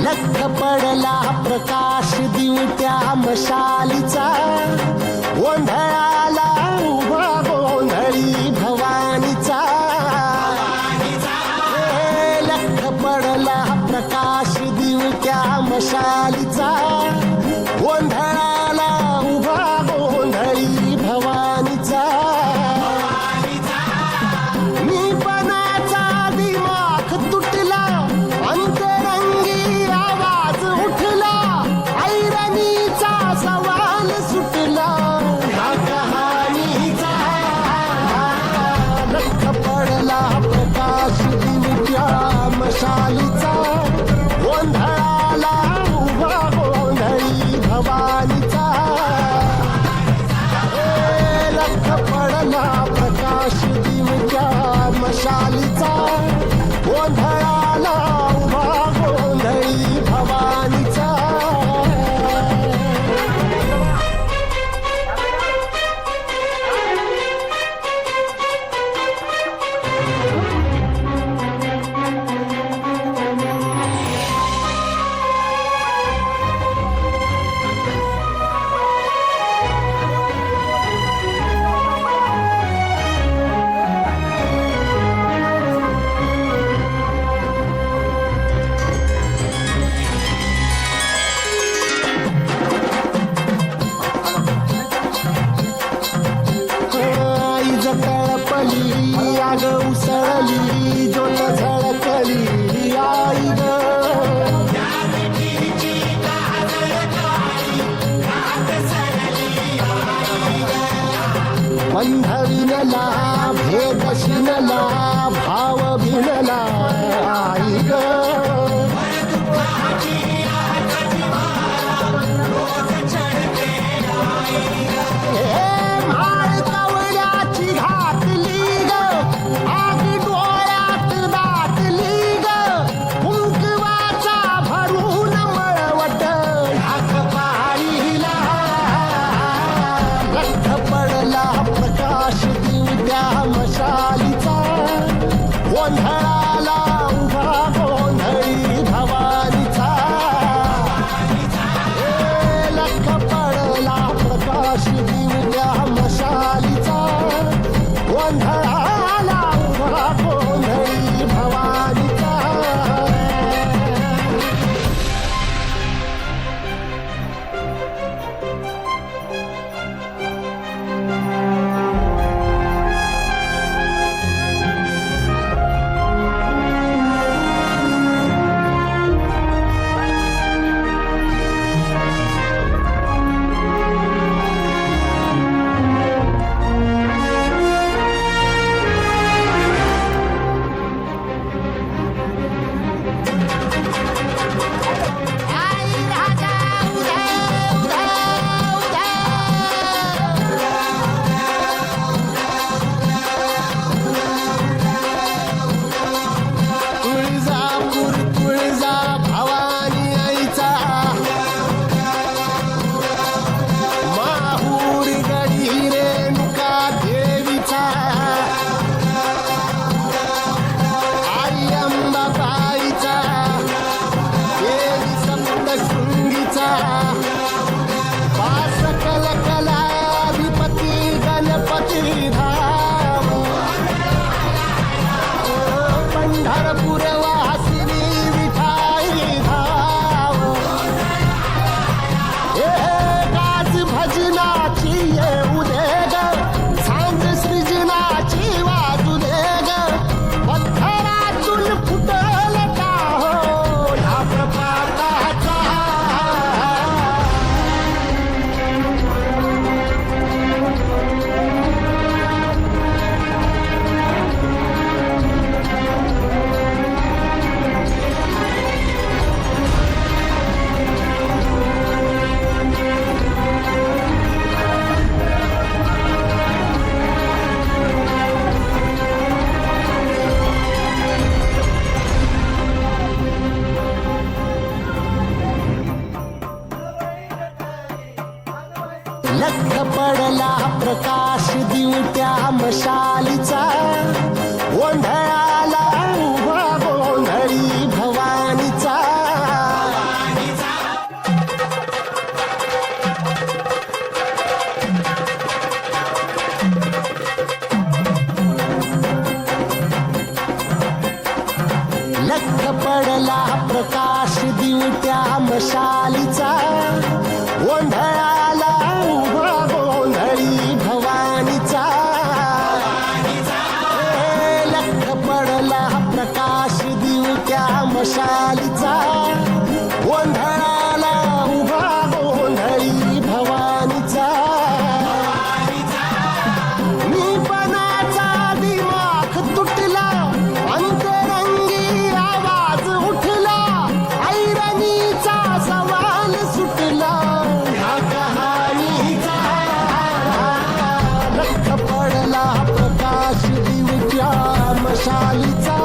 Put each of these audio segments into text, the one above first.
लख पडला प्रकाश दिवट्या मशालीचा, गोंधळाला उभा गोंधळी भवानीचा. लख पडला प्रकाश दिवट्या मशालीचा, गोंधळाला उभा गोंधळी भवानीचा. निपणाचा दिमाख तुटला, अंतरंगी आवाज उठला, ऐरणीचा सवाल सुटला, हा कहाणीचा. लख पडला प्रकाश दिवट्या मशालीचा, गोंधळाला उभा गोंधळी भवानीचा. लख पडला प्रकाश दिवट्या मशालीचा, गोंधळाला उभा गोंधळी भवानीचा. आईज तळपली, आग उसळली, ज्योत झळकली, आई ग. बंध विणला, भेद शिणला, भाव भिणला, आई ग. माळ कवड्याची घातली ग, आग डोळ्यात दाटली ग, कुंकवाचा भरून मळवट ढाक पाहिला. लख पडला प्रकाश दिवट्या मशालीचा, गोंधळाला उभा गोंधळी भवानीचा. लख पडला प्रकाश दिवट्या मशालीचा, गोंधळाला उभा गोंधळी भवानीचा. लख पडला प्रकाश दिवट्या मशालीचा गोंधळाला उभा गोंधळी भवानीचा लख पडला प्रकाश दिवट्या मशालीचा गोंधळाला उभा गोंधळी भवानीचा लख पडला प्रकाश दिवट्या मशालीचा गोंधळाला उभा गोंधळी भवानीचा मीपणाचा दिमाख तुटला अंतरंगी आवाज उठला ऐरणीचा सवाल सुटला ह्या कहाणीचा लख पडला प्रकाश दिवट्या मशालीचा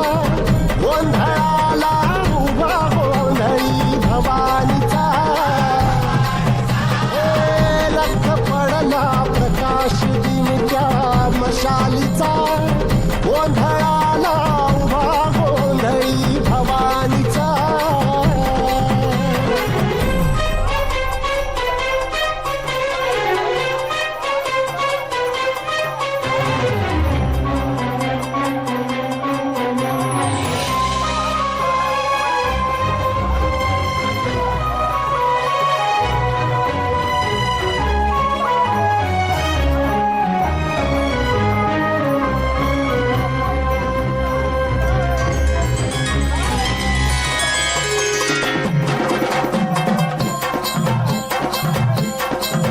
गोंधळाला उभा गोंधळी भवानीचा लख पडला प्रकाश दिवट्या मशालीचा गोंधळाला उभा गोंधळी भवानीचा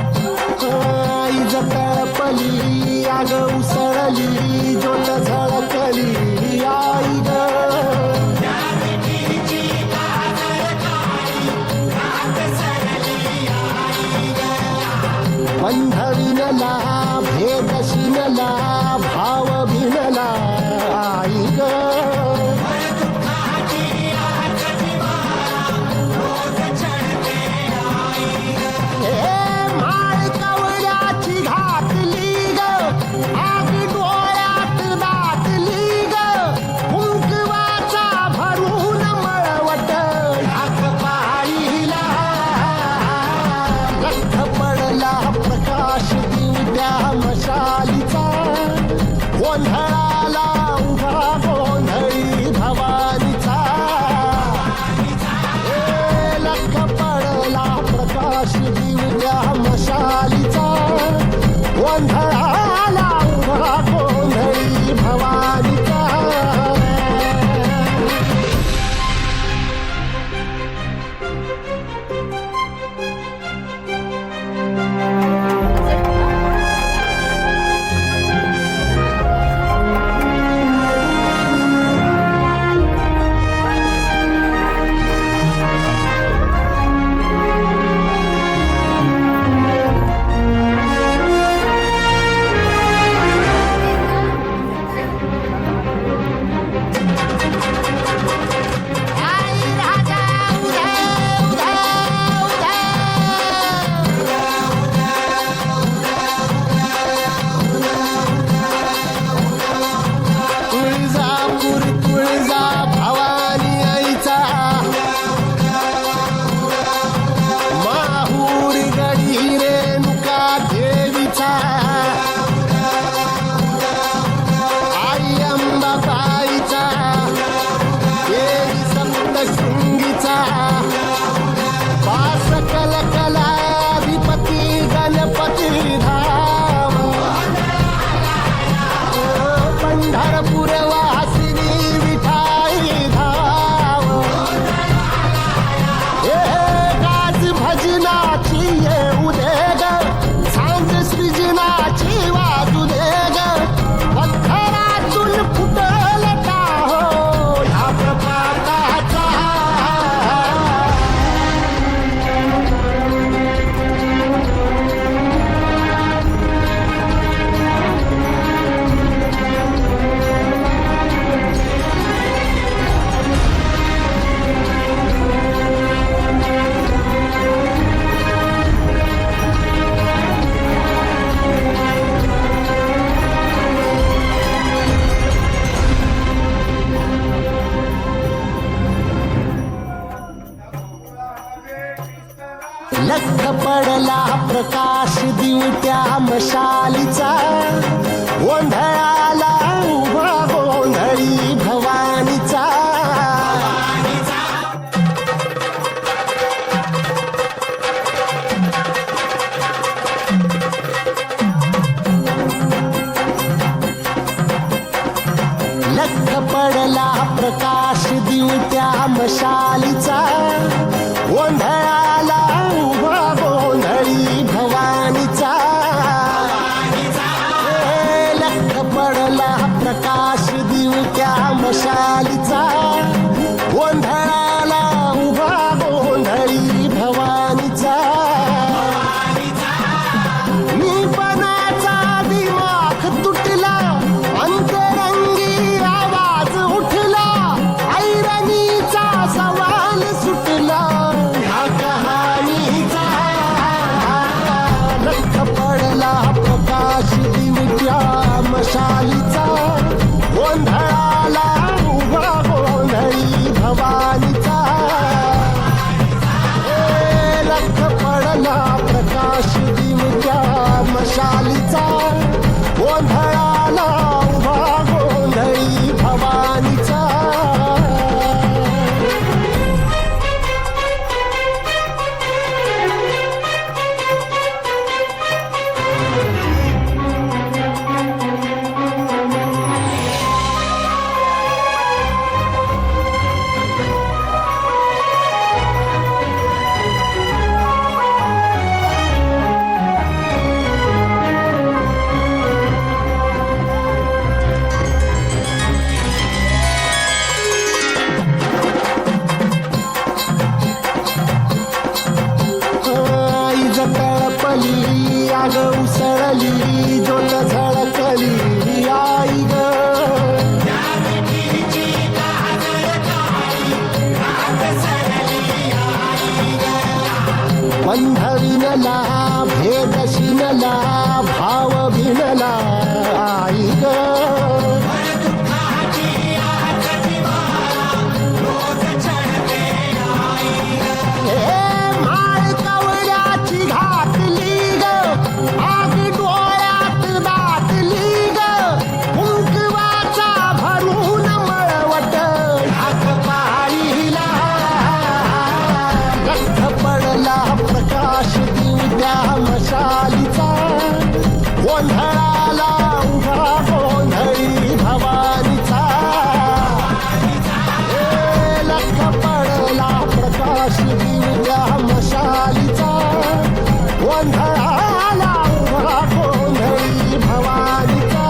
आई जतळपली आग उसळली ज्योत झळकली आई ग बंध विनला भेद शिनला भाव भिनला आई ग माळ कवड्याची घातली ग आग डोळ्यात दाटली ग कुंकवाचा भरून मळवट ढाक पाहिला लख पडला प्रकाश दिवट्या मशालीचा गोंधळाला उभा गोंधळी भवानीचा लख पडला प्रकाश दिवट्या मशालीचा गोंधळाला उभा गोंधळी भवानीचा प्रकाश दिवट्या मशालीचा गोंधळाला उभा गोंधळी भवानीचा लख पडला प्रकाश दिवट्या मशालीचा गोंधळाला उभा गोंधळी भवानीचा लख पडला प्रकाश दिवट्या मशालीचा गोंधळाला उभा गोंधळी भवानीचा निपणाचा दिमाग तुटला अंतरंगी आवाज उठला ऐरणीचा सवाल सुटला ह्या कहाणीचा लख पडला प्रकाश दिवट्या मशालीचा गोंधळाला उभा गोंधळी भवानीचा लख पडला प्रकाश दिवट्या मशालीचा गोंधळाला उभा गोंधळी भवानीचा तळपली आग उसळली ज्योत झळकली आई ग बंध विनला भेद शिनला भाव भिनला आई ग प्रकाश दिवट्या मशालीचा गोंधळाला उभा गोंधळी भवानीचा लख पडला प्रकाश दिवट्या मशालीचा गोंधळाला उभा गोंधळी भवानीचा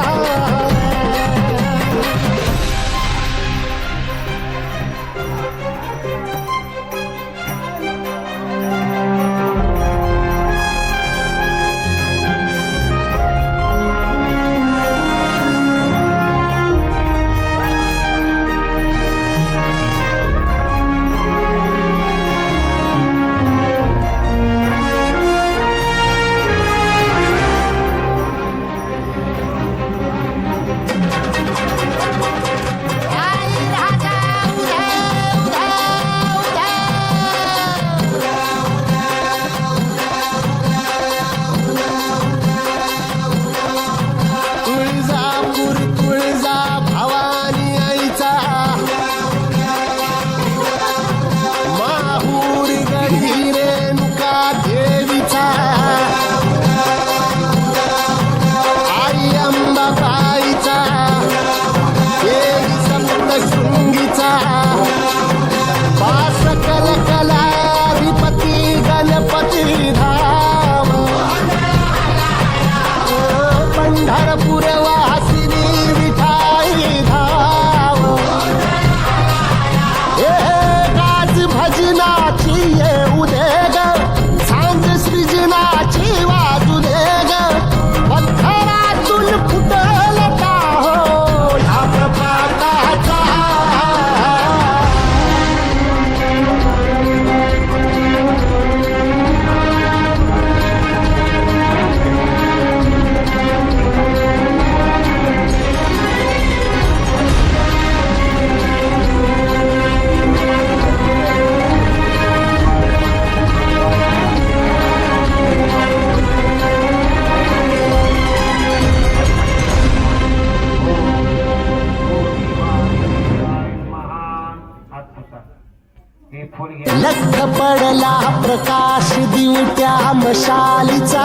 प्रकाश दिवट्या मशालीचा,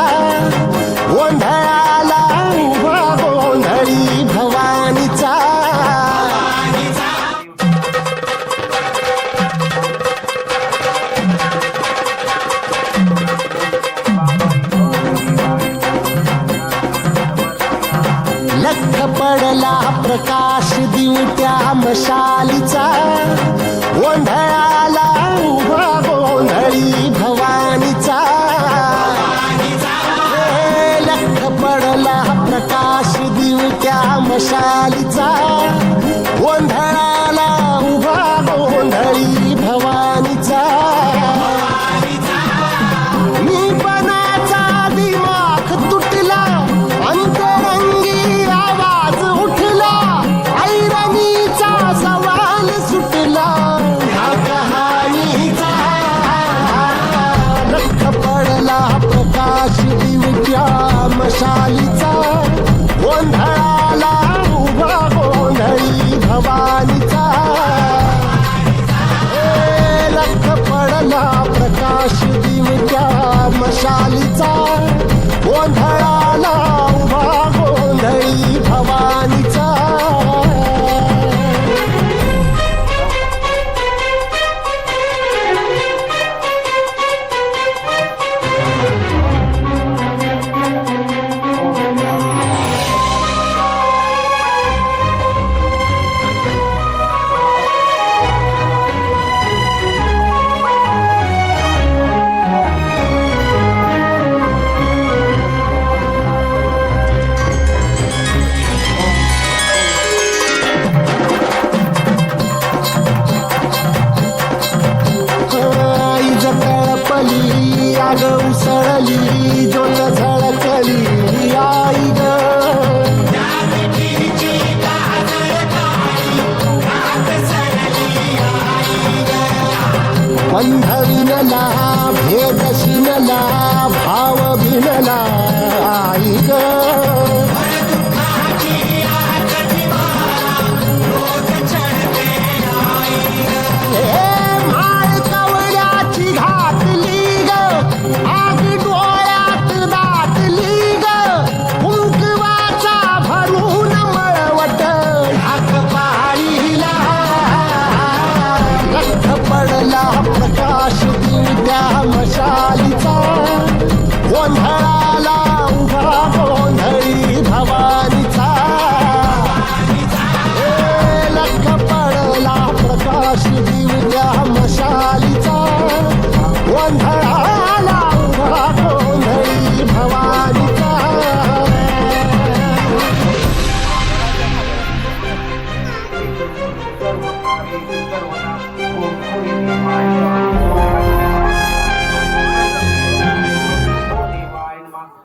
गोंधळाला उभा गोंधळी भवानीचा. लख पडला प्रकाश दिवट्या मशालीचा, गोंधळाला उभा गोंधळी भवानीचा. लख पडला प्रकाश दिवट्या मशालीचा, गोंधळाला उभा गोंधळी भवानीचा. मीपणाचा दिमाख तुटला, अंतरंगी आवाज उठला, ऐरणीचा सवाल सुटला ह्या कहाणीचा. लख पडला प्रकाश दिवट्या मशालीचा, गोंधळाला उभा गोंधळी भवानीचा. लख पडला प्रकाश दिवट्या मशालीचा, गोंधळाला उभा गोंधळी भवानीचा. तळपली आग उसळली, ज्योत झळकली आई ग. बंध विनला भेद शिनला, भाव भिनला आई ग. प्रकाश दिवट्या मशालीचा,